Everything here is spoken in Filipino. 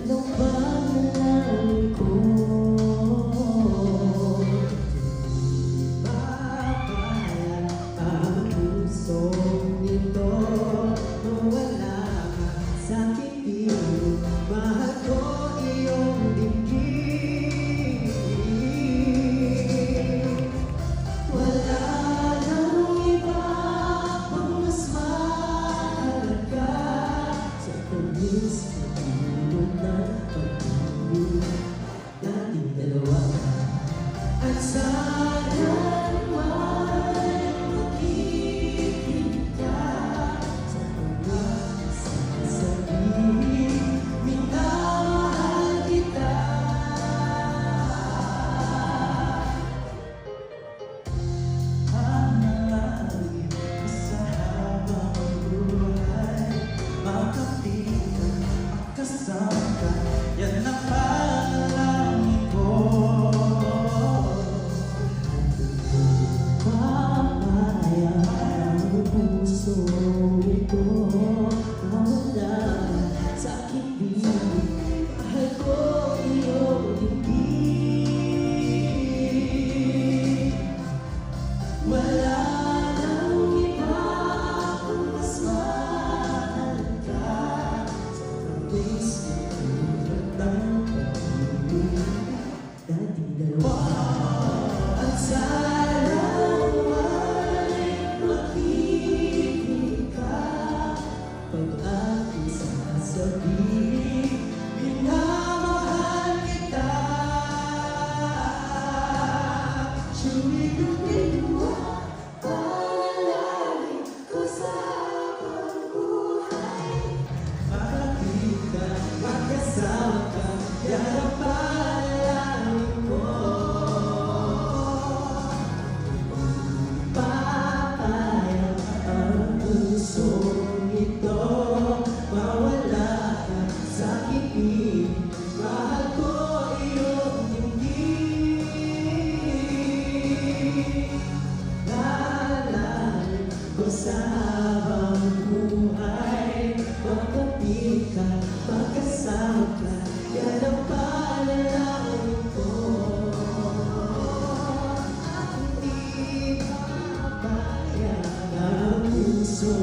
ng panalangin ko. Papaya ang pusong ito, mawala ka sa aking piling. Mahal ko iyong dibdib. Wala nang iba pang mas mahalaga sa tamis na tulog ng pag-ibig nating dalawa. At sana naman makikinig ka sa mga sasabihin, minamahal kita. Panalangin ko sa habang buhay, makapitan at kasama ka, yan ang panalangin ko. Papaya ang puso ito, mawala sa aking piling. Mahal ko iyong dibdib. Wala nang iba kung mas mahalaga sa tamis na tulad ng pag-ibig nating dalawa. At sana naman makikinig ka pag aking sasabihin, minamahal kita. Sumigupin mo panalangin ko sa habang buhay, makapit ka, magkasama ka, yan ang panalangin ko. Papaya ang pusong ito, mawala ka sa aking piling. Mahal ko iyong dibdib. Lalay ko sa habang buhay, magkapit ka, magkasama ka, yan ang panalangin ko. At hindi papayag ang puso